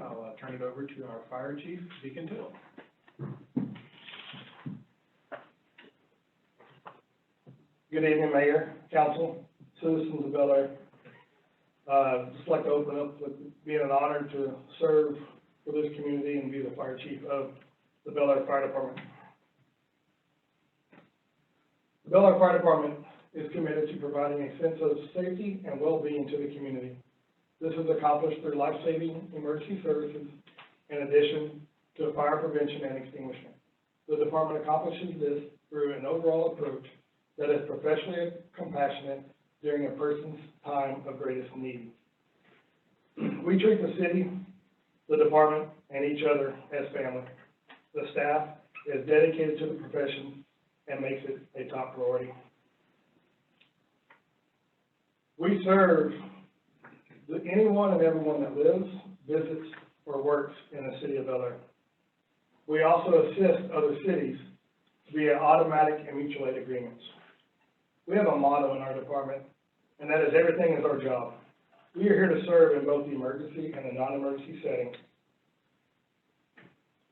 I'll turn it over to our Fire Chief, Deacon Tittel. Good evening, Mayor, Council, citizens of Bellaire. Just like to open up with being an honor to serve for this community and be the Fire Chief of the Bellaire Fire Department. The Bellaire Fire Department is committed to providing a sense of safety and well-being to the community. This is accomplished through life-saving emergency services in addition to fire prevention and extinguishment. The department accomplishes this through an overall approach that is professionally compassionate during a person's time of greatest need. We treat the city, the department, and each other as family. The staff is dedicated to the profession and makes it a top priority. We serve anyone and everyone that lives, visits, or works in the city of Bellaire. We also assist other cities via automatic and mutual aid agreements. We have a motto in our department, and that is everything is our job. We are here to serve in both the emergency and the non-emergency setting.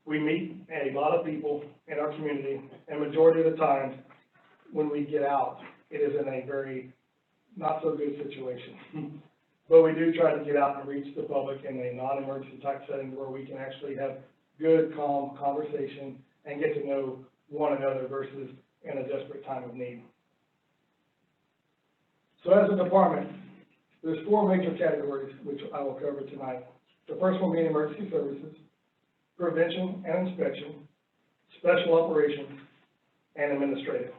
We meet a lot of people in our community, and majority of the times when we get out, it is in a very not so good situation. But we do try to get out and reach the public in a non-emergency type setting where we can actually have good, calm conversation and get to know one another versus in a desperate time of need. So as a department, there's 4 major categories which I will cover tonight. The first one being emergency services, prevention and inspection, special operations, and administrative.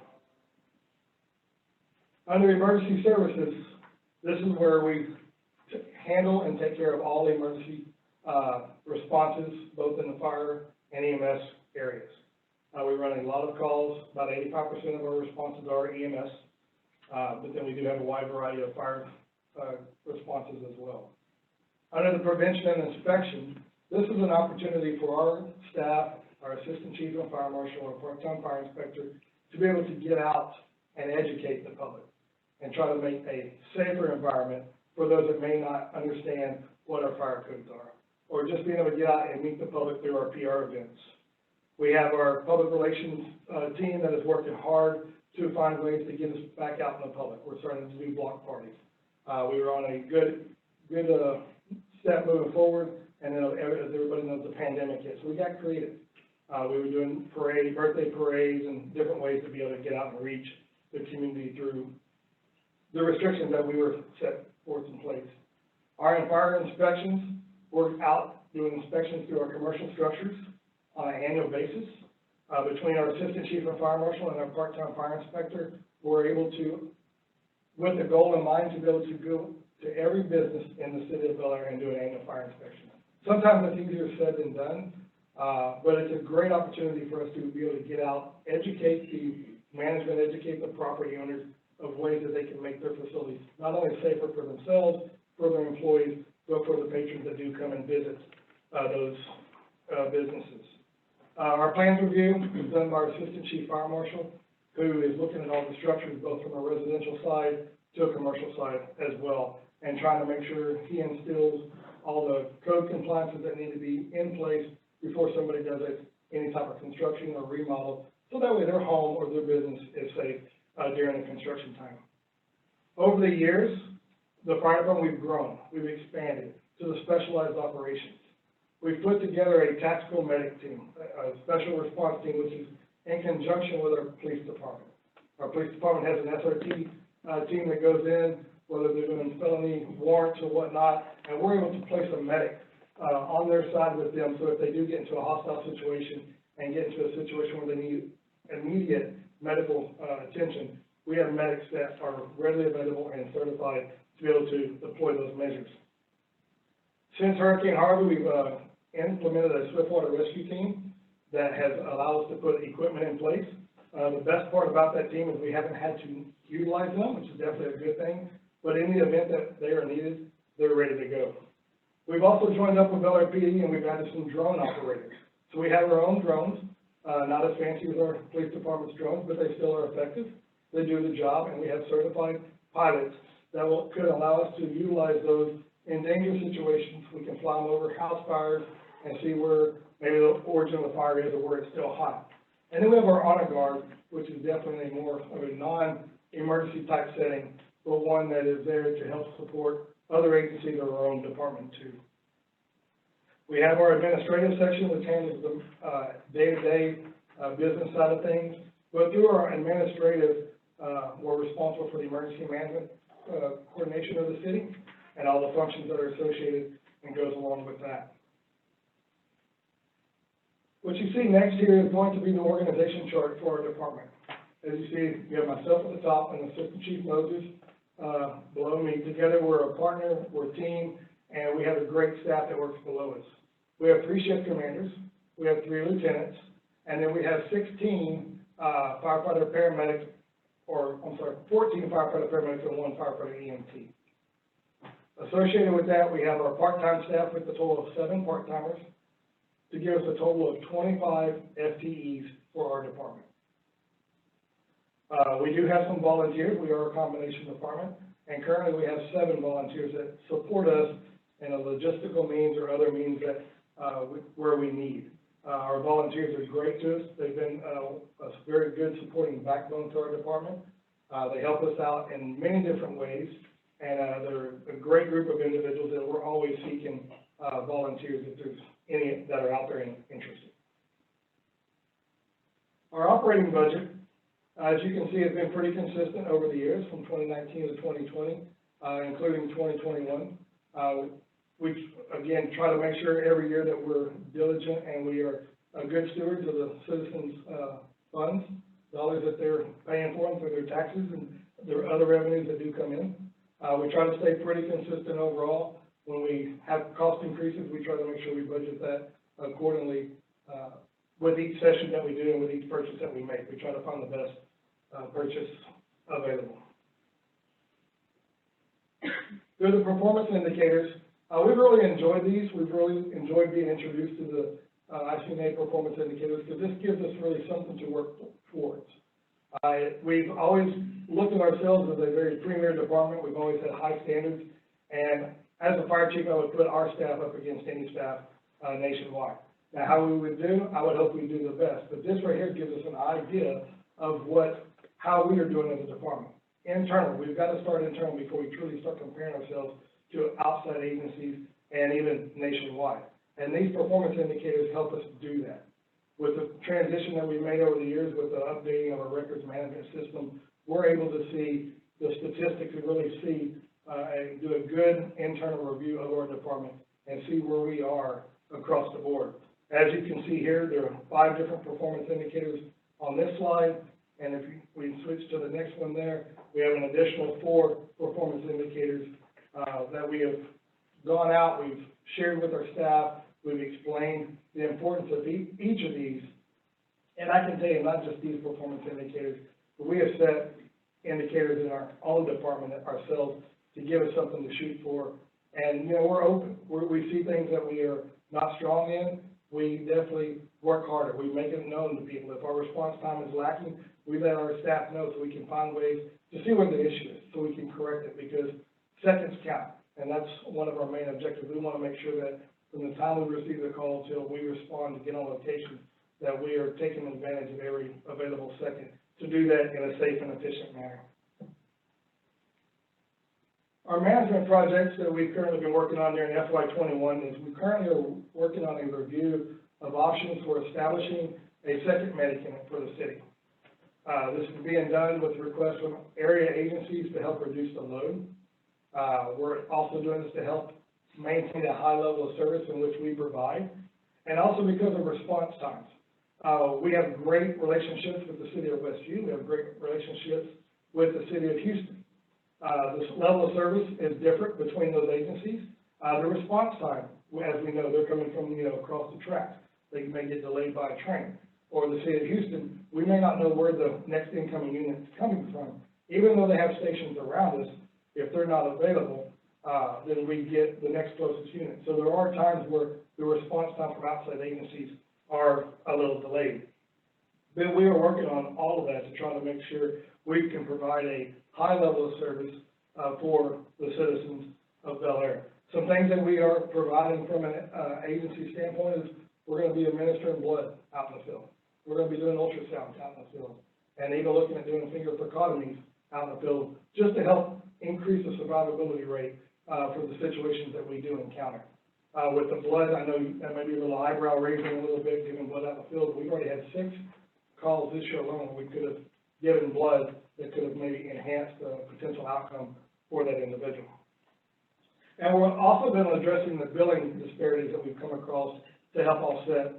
Under emergency services, this is where we handle and take care of all the emergency responses, both in the fire and EMS areas. We run a lot of calls. About 85% of our responses are EMS, but then we do have a wide variety of fire responses as well. Under the prevention and inspection, this is an opportunity for our staff, our assistant chief and fire marshal, our part-time fire inspector, to be able to get out and educate the public and try to make a safer environment for those that may not understand what our fire codes are, or just being able to get out and meet the public through our PR events. We have our public relations team that is working hard to find ways to get us back out in the public. We're starting to do block parties. We were on a good step moving forward, and then as everybody knows, the pandemic hit, so we got creative. We were doing birthday parades, and different ways to be able to get out and reach the community through the restrictions that we were set forth in place. Our fire inspections, we're out doing inspections through our commercial structures on an annual basis. Between our assistant chief and fire marshal and our part-time fire inspector, we're able to, with the goal in mind, to be able to go to every business in the city of Bellaire and do an annual fire inspection. Sometimes it's easier said than done, but it's a great opportunity for us to be able to get out, educate the management, educate the property owners of ways that they can make their facilities not only safer for themselves, for their employees, but for the patrons that do come and visit those businesses. Our plans review is done by our assistant chief fire marshal, who is looking at all the structures, both from a residential side to a commercial side as well, and trying to make sure he instills all the code compliances that need to be in place before somebody does any type of construction or remodel, so that way their home or their business is safe during the construction time. Over the years, the fire department, we've grown, we've expanded to the specialized operations. We've put together a tactical medic team, a special response team, which is in conjunction with our police department. Our police department has an SRT team that goes in, whether they're doing felony warrants or whatnot, and we're able to place a medic on their side with them, so if they do get into a hostile situation and get into a situation where they need immediate medical attention, we have medics that are readily available and certified to be able to deploy those measures. Since Hurricane Harvey, we've implemented a swiftwater rescue team that has allowed us to put equipment in place. The best part about that team is we haven't had to utilize them, which is definitely a good thing, but in the event that they are needed, they're ready to go. We've also joined up with Bellaire PD, and we've added some drone operators. So we have our own drones, not as fancy as our police department's drones, but they still are effective. They do the job, and we have certified pilots that could allow us to utilize those in dangerous situations, we can fly them over house fires and see where maybe the origin of the fire is or where it's still hot. And then we have our honor guard, which is definitely more of a non-emergency type setting, but one that is there to help support other agencies or our own department too. We have our administrative section, which handles the day-to-day business side of things, but through our administrative, we're responsible for the emergency management coordination of the city and all the functions that are associated and goes along with that. What you see next here is going to be the organization chart for our department. As you see, you have myself at the top and Assistant Chief Moses below me. Together, we're a partner, we're a team, and we have a great staff that works below us. We have 3 shift commanders, we have 3 lieutenants, and then we have 16 firefighter paramedics, 14 firefighter paramedics and 1 firefighter EMT. Associated with that, we have our part-time staff with a total of 7 part-timers to give us a total of 25 FTEs for our department. We do have some volunteers. We are a combination department, and currently we have 7 volunteers that support us in a logistical means or other means that where we need. Our volunteers are great to us. They've been a very good supporting backbone to our department. They help us out in many different ways, and they're a great group of individuals that we're always seeking volunteers if there's any that are out there and interested. Our operating budget, as you can see, has been pretty consistent over the years from 2019 to 2020, including 2021. We, again, try to make sure every year that we're diligent and we are good stewards of the citizens' funds, dollars that they're paying for them through their taxes and their other revenues that do come in. We try to stay pretty consistent overall. When we have cost increases, we try to make sure we budget that accordingly with each session that we do and with each purchase that we make. We try to find the best purchase available. Through the performance indicators, we've really enjoyed these. We've really enjoyed being introduced to the ICNA performance indicators because this gives us really something to work towards. We've always looked at ourselves as a very premier department. We've always had high standards, and as a fire chief, I would put our staff up against any staff nationwide. Now, how we would do, I would hope we do the best, but this right here gives us an idea of how we are doing as a department. Internal, we've got to start internal before we truly start comparing ourselves to outside agencies and even nationwide. And these performance indicators help us do that. With the transition that we've made over the years with the updating of our records management system, we're able to see the statistics and really see and do a good internal review of our department and see where we are across the board. As you can see here, there are 5 different performance indicators on this slide, and if we switch to the next one there, we have an additional 4 performance indicators that we have gone out, we've shared with our staff, we've explained the importance of each of these, and I can tell you not just these performance indicators, but we have set indicators in our own department ourselves to give us something to shoot for. And, you know, we're open. We see things that we are not strong in, we definitely work harder. We make it known to people. If our response time is lacking, we let our staff know so we can find ways to see where the issue is, so we can correct it, because seconds count. And that's one of our main objectives. We want to make sure that from the time we receive the call till we respond to get on location, that we are taking advantage of every available second to do that in a safe and efficient manner. Our management projects that we've currently been working on during FY21 is we currently are working on a review of options for establishing a second Medicare for the city. This is being done with requests from area agencies to help reduce the load. We're also doing this to help maintain a high level of service in which we provide, and also because of response times. We have great relationships with the city of Westview. We have great relationships with the city of Houston. This level of service is different between those agencies. The response time, as we know, they're coming from, across the tracks. They may get delayed by a train. Or the city of Houston, we may not know where the next incoming unit is coming from. Even though they have stations around us, if they're not available, then we get the next closest unit. So there are times where the response time from outside agencies are a little delayed. But we are working on all of that to try to make sure we can provide a high level of service for the citizens of Bellaire. Some things that we are providing from an agency standpoint is we're going to be administering blood out in the field. We're going to be doing ultrasounds out in the field, and even looking at doing finger thoracotomies out in the field, just to help increase the survivability rate for the situations that we do encounter. With the blood, I know that may be a little eyebrow raising a little bit, giving blood out in the field. We've already had 6 calls this year alone. We could have given blood that could have maybe enhanced the potential outcome for that individual. And we're also been addressing the billing disparities that we've come across to help offset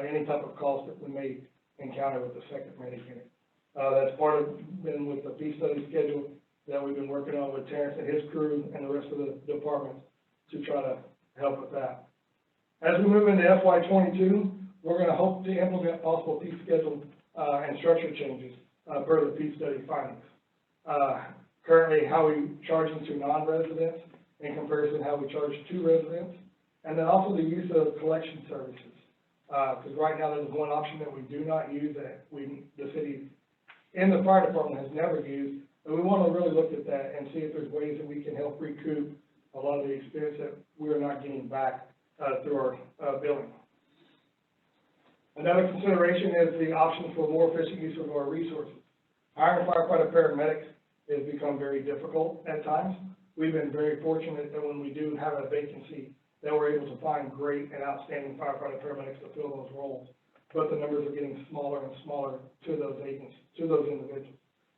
any type of cost that we may encounter with the second Medicaid unit. That's part of been with the fee study schedule that we've been working on with Terrence and his crew and the rest of the department to try to help with that. As we move into FY22, we're going to hope to implement possible fee schedule and structure changes per the fee study findings. Currently, how we charge to non-residents in comparison to how we charge to residents, and then also the use of collection services. Because right now there's one option that we do not use that the city and the fire department has never used, and we want to really look at that and see if there's ways that we can help recoup a lot of the expense that we're not getting back through our billing. Another consideration is the option for more efficient use of our resources. Hiring firefighter paramedics has become very difficult at times. We've been very fortunate that when we do have a vacancy, that we're able to find great and outstanding firefighter paramedics to fill those roles. But the numbers are getting smaller and smaller to those agents, to those individuals.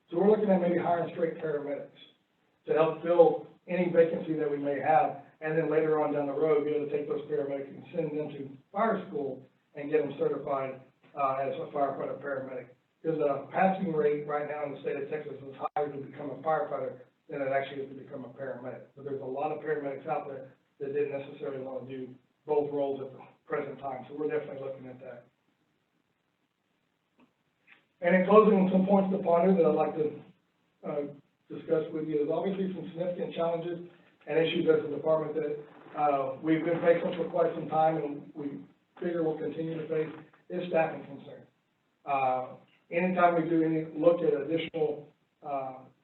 So we're looking at maybe hiring straight paramedics to help fill any vacancy that we may have, and then later on down the road, be able to take those paramedics and send them to fire school and get them certified as a firefighter paramedic. Because the passing rate right now in the state of Texas is higher to become a firefighter than it actually is to become a paramedic. But there's a lot of paramedics out there that didn't necessarily want to do both roles at the present time. So we're definitely looking at that. And in closing, some points to ponder that I'd like to discuss with you is obviously some significant challenges and issues as a department that we've been facing for quite some time, and we figure we'll continue to face, is staffing concerns. Anytime we do any look at additional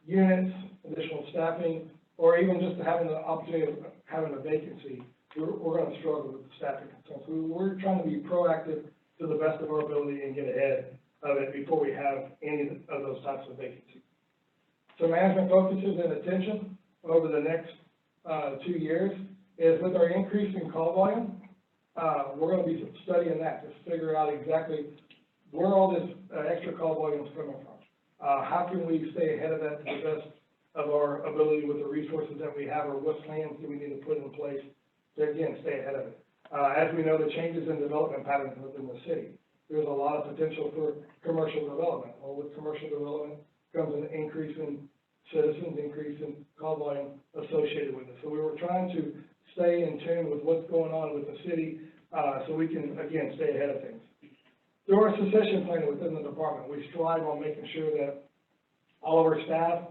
units, additional staffing, or even just having the opportunity of having a vacancy, we're going to struggle with the staffing concerns. We're trying to be proactive to the best of our ability and get ahead of it before we have any of those types of vacancies. So management focuses and attention over the next 2 years is with our increase in call volume, we're going to be studying that to figure out exactly where all this extra call volume is coming from. How can we stay ahead of that to the best of our ability with the resources that we have, or what plans do we need to put in place to, again, stay ahead of it? As we know, the changes in development patterns within the city, there's a lot of potential for commercial development. Well, with commercial development comes an increase in citizens, increase in call volume associated with it. So we were trying to stay in tune with what's going on with the city so we can, again, stay ahead of things. Through our succession planning within the department, we strive on making sure that all of our staff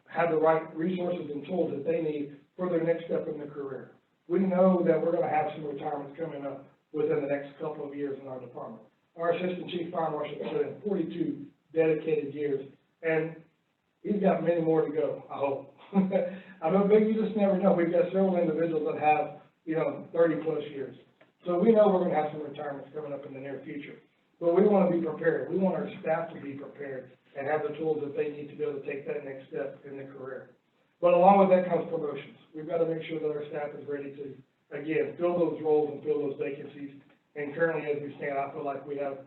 have the right resources and tools that they need for their next step in their career. We know that we're going to have some retirements coming up within the next couple of years in our department. Our Assistant Chief Fire Marshal has put in 42 dedicated years, and he's got many more to go, I hope. I know, but you just never know. We've got several individuals that have, 30 plus years. So we know we're going to have some retirements coming up in the near future. But we want to be prepared. We want our staff to be prepared and have the tools that they need to be able to take that next step in their career. But along with that comes promotions. We've got to make sure that our staff is ready to, again, fill those roles and fill those vacancies. And currently, as we stand, I feel like we have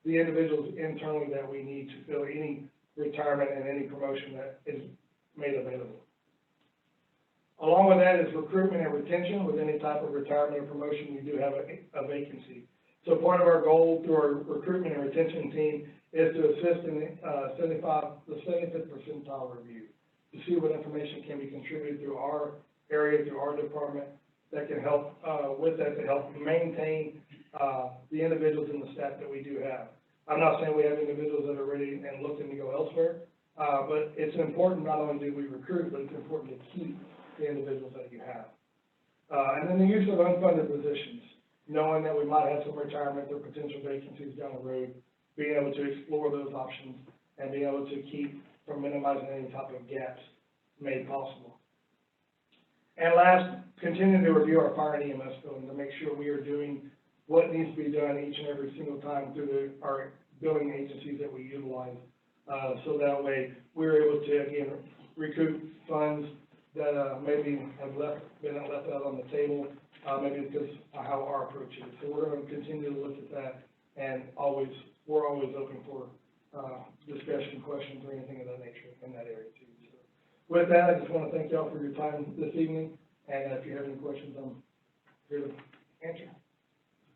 the individuals internally that we need to fill any retirement and any promotion that is made available. Along with that is recruitment and retention. With any type of retirement or promotion, we do have a vacancy. So part of our goal through our recruitment and retention team is to assist in the 75th percentile review, to see what information can be contributed through our area, through our department, that can help with that, to help maintain the individuals and the staff that we do have. I'm not saying we have individuals that are ready and looking to go elsewhere, but it's important not only do we recruit, but it's important to keep the individuals that you have. And then the use of unfunded positions, knowing that we might have some retirement or potential vacancies down the road, being able to explore those options and being able to keep from minimizing any type of gaps made possible. And last, continue to review our fire and EMS building to make sure we are doing what needs to be done each and every single time through our billing agencies that we utilize. So that way, we're able to, again, recoup funds that, maybe have been left out on the table, maybe because of how our approach is. So we're going to continue to look at that, and we're always open for, discussion, questions, or anything of that nature in that area too. So with that, I just want to thank y'all for your time this evening, and if you have any questions, I'm here to answer.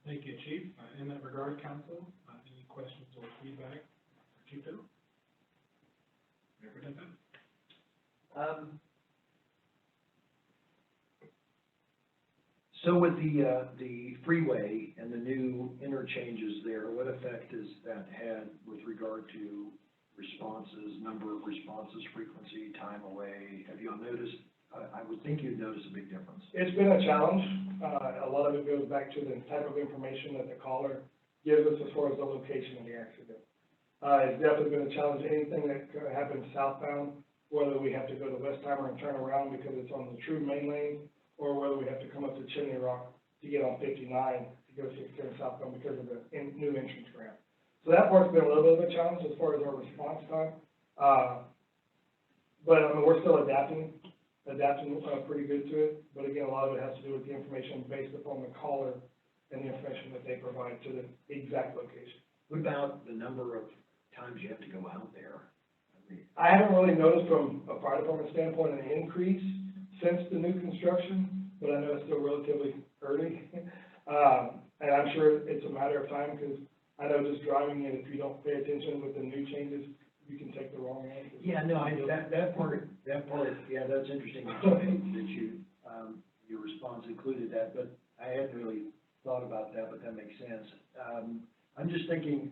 Thank you, Chief. In that regard, council, any questions or feedback for Chief Tittel? So with the freeway and the new interchanges there, what effect has that had with regard to responses, number of responses, frequency, time away? Have you all noticed? I would think you'd notice a big difference. It's been a challenge. A lot of it goes back to the type of information that the caller gives us as far as the location of the accident. It's definitely been a challenge. Anything that happens southbound, whether we have to go to Westheimer and turn around because it's on the true main lane, or whether we have to come up to Chimney Rock to get on 59 to go 610 southbound because of the new entrance ramp. So that part's been a little bit of a challenge as far as our response time. But I mean, we're still adapting pretty good to it. But again, a lot of it has to do with the information based upon the caller and the information that they provide to the exact location. What about the number of times you have to go out there? I haven't really noticed from a fire department standpoint an increase since the new construction, but I know it's still relatively early. And I'm sure it's a matter of time, because I know just driving it, if you don't pay attention with the new changes, you can take the wrong end. Yeah, no, that part, yeah, that's interesting that you, your response included that, but I hadn't really thought about that, but that makes sense. I'm just thinking,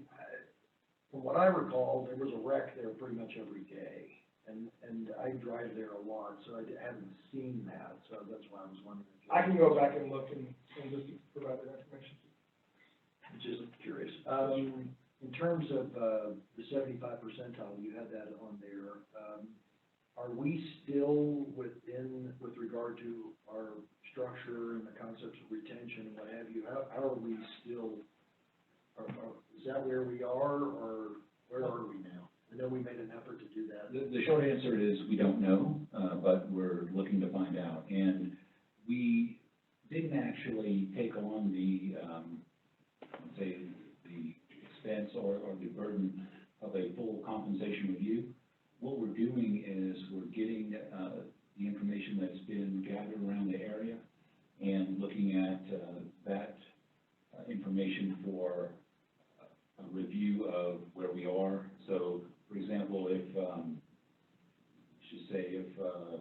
from what I recall, there was a wreck there pretty much every day, and I drive there a lot, so I haven't seen that, so that's why I was wondering. I can go back and look and just provide that information. I'm just curious. In terms of the 75 percentile, you had that on there. Are we still with regard to our structure and the concepts of retention and what have you? How are we still? Is that where we are, or where are we now? I know we made an effort to do that. The short answer is we don't know, but we're looking to find out. And we didn't actually take on the, say, the expense or the burden of a full compensation review. What we're doing is we're getting the information that's been gathered around the area and looking at that information for a review of where we are. So, for example, if, if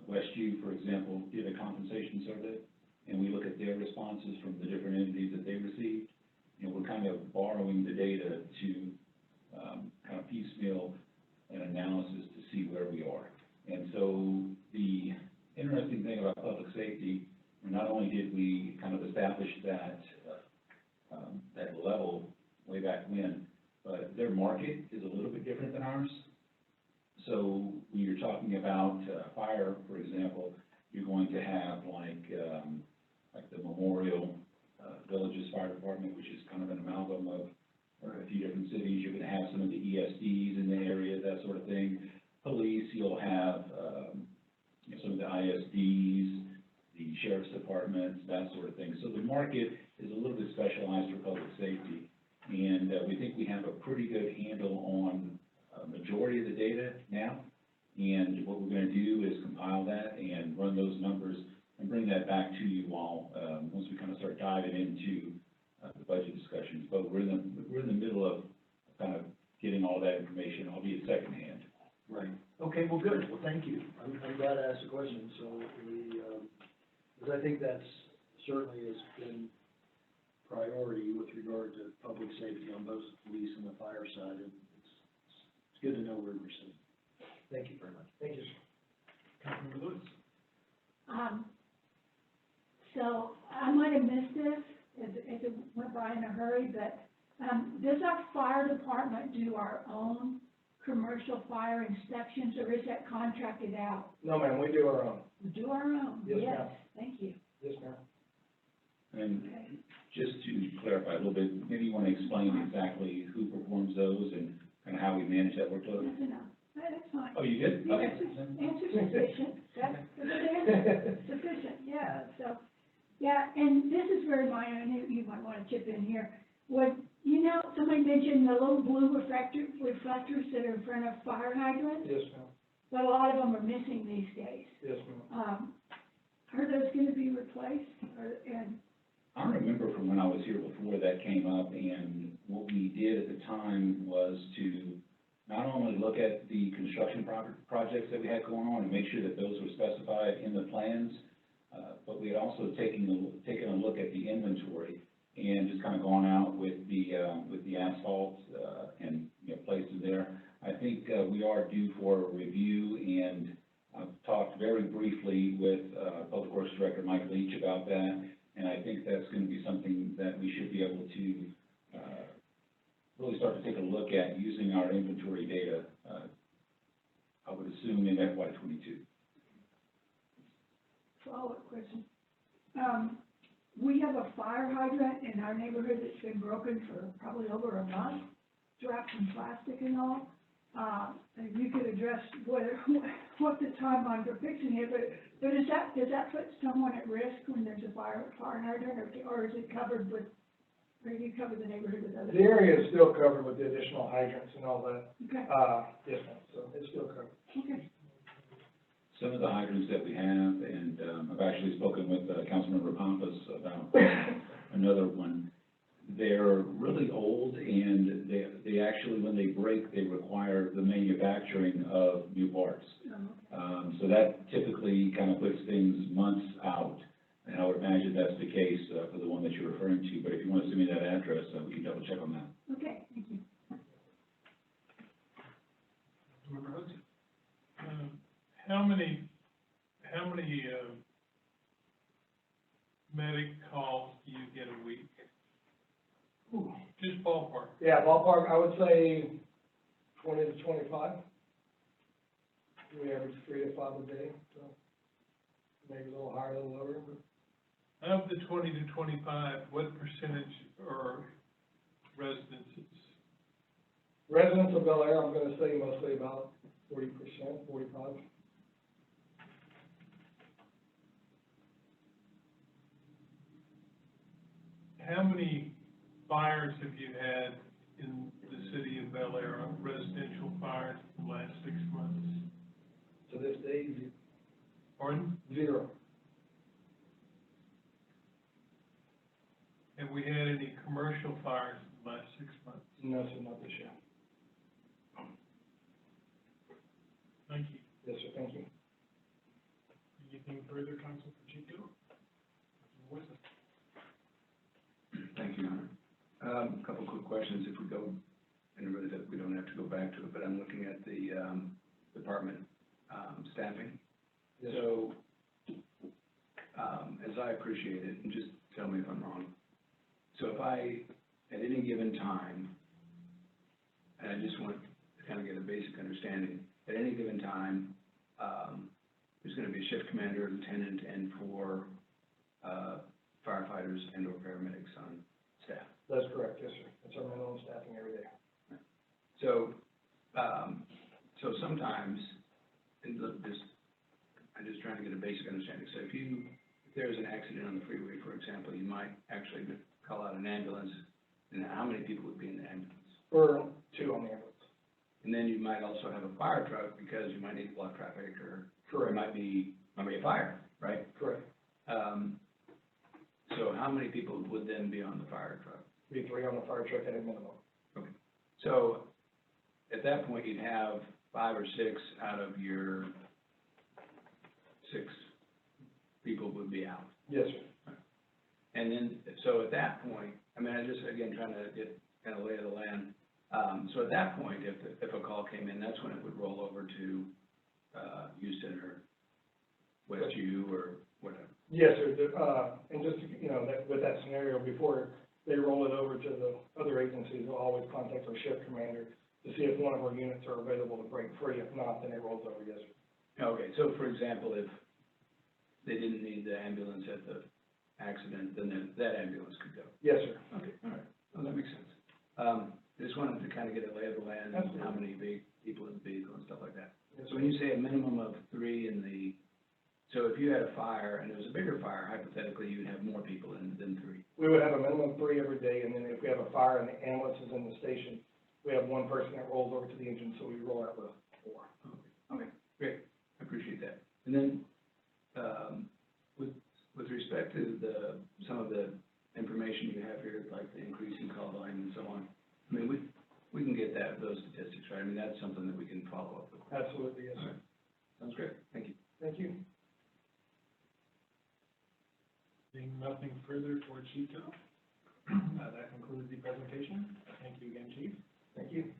Westview, for example, did a compensation survey, and we look at their responses from the different entities that they received, we're kind of borrowing the data to kind of piecemeal an analysis to see where we are. And so the interesting thing about public safety, not only did we kind of establish that that level way back when, but their market is a little bit different than ours. So when you're talking about fire, for example, you're going to have like the Memorial Villages Fire Department, which is kind of an amalgam of a few different cities. You're going to have some of the ESDs in the area, that sort of thing. Police, you'll have some of the ISDs, the sheriff's departments, that sort of thing. So the market is a little bit specialized for public safety, and we think we have a pretty good handle on a majority of the data now. And what we're going to do is compile that and run those numbers and bring that back to you all once we kind of start diving into the budget discussions. But we're in the middle of kind of getting all that information, albeit secondhand. Right. Okay. Well, good. Well, thank you. I'm glad I asked the question. So because I think that's certainly has been priority with regard to public safety on both the police and the fire side, and it's good to know where we're sitting. Thank you very much. Thank you, sir. Councilmember Lewis. So I might have missed this if it went by in a hurry, but does our fire department do our own commercial fire inspections, or is that contracted out? No, ma'am, we do our own. We do our own, Yes, yes. ma'am. Thank you. Yes, ma'am. And Okay. just to clarify a little bit, maybe you want to explain exactly who performs those and kind of how we manage that workload? That's enough. That's fine. Oh, you did? The Okay. answer's sufficient. That's the answer, sufficient, yeah, so, yeah, and this is very minor, I know you might want to chip in here. Somebody mentioned the little blue reflectors that are in front of fire hydrants, Yes, ma'am. but a lot of them are missing these days. Yes, ma'am. Are those gonna be replaced, and, I remember from when I was here before that came up, and what we did at the time was to not only look at the construction projects that we had going on and make sure that those were specified in the plans, but we had also taken a look at the inventory and just kind of gone out with the asphalt, and, places there. I think, we are due for a review, and I've talked very briefly with, Public Works Director Mike Leach about that, and I think that's gonna be something that we should be able to, really start to take a look at using our inventory data, I would assume in FY '22. follow-up question? We have a fire hydrant in our neighborhood that's been broken for probably over a month, wrapped in plastic and all. And you could address what the timeline for fixing it, but does that put someone at risk when there's a fire hydrant, or is it covered with, or do you cover the neighborhood with other? The area is still covered with the additional hydrants and all that. Okay, Yes, ma'am, so it's still covered. okay, Some of the hydrants that we have, and I've actually spoken with Councilmember Pampas about another one. They're really old, and they actually, when they break, they require the manufacturing of new parts. So that typically kind of puts things months out, and I would imagine that's the case for the one that you're referring to. But if you want to send me that address, we can double check on that. okay, thank you. Member Hudson? How many medic calls do you get a week? Ooh. Just ballpark. Yeah, ballpark, I would say 20 to 25. We average 3 to 5 a day, so maybe a little higher, a little lower, but Of the 20 to 25, what percentage are residences? residents of Bellaire, I'm gonna say mostly about 40%, 45. How many fires have you had in the city of Bellaire, residential fires in the last 6 months? To this day, Pardon? 0. Have we had any commercial fires in the last 6 months? No, sir, not this year. Thank you. Yes, sir, thank you. Anything further, Council for Chief Deacon? Thank you, Your Honor. A couple quick questions if we go, and really that we don't have to go back to it, but I'm looking at the, department, staffing. Yes, So, as I appreciate it, and just tell me if I'm wrong. So if I, at any given time, and I just want to kind of get a basic understanding, at any given time, there's going to be a shift commander, lieutenant, and 4 firefighters and or paramedics on staff. That's correct, yes, sir. That's our minimum staffing every day. So, so sometimes, and look, I'm just trying to get a basic understanding. So if there's an accident on the freeway, for example, you might actually call out an ambulance, and how many people would be in the ambulance? We're 2 on the ambulance. And then you might also have a fire truck because you might need to block traffic, or Correct. it might be a fire, right? Correct. So how many people would then be on the fire truck? Be 3 on the fire truck at a minimum. Okay. So at that point, you'd have 5 or 6 out of your 6 people would be out. Yes, sir. And then, so at that point, I mean, I just, again, trying to get kind of lay of the land. So at that point, if a call came in, that's when it would roll over to, Houston or Westview or whatever. Yes, sir. And just, with that scenario, before they roll it over to the other agencies, we'll always contact our shift commander to see if one of our units are available to break free. If not, then it rolls over, yes, sir. Okay, so for example, they didn't need the ambulance at the accident, then that ambulance could go. Yes, sir. Okay, all right, well, that makes sense. Just wanted to kind of get a lay of the land, and how many people in the vehicle and stuff like that. So when you say a minimum of 3 in the, so if you had a fire and it was a bigger fire, hypothetically, you'd have more people than 3. We would have a minimum of 3 every day, and then if we have a fire and the ambulance is in the station, we have one person that rolls over to the engine, so we roll out with 4. Okay, great, I appreciate that. And then, with respect to some of the information you have here, like the increase in call volume and so on, I mean, we can get those statistics, right? I mean, that's something that we can follow up with. Absolutely, yes, sir. Sounds great, thank you. Thank you. Seeing nothing further for Chief Tittel, that concludes the presentation. Thank you again, Chief. Thank you.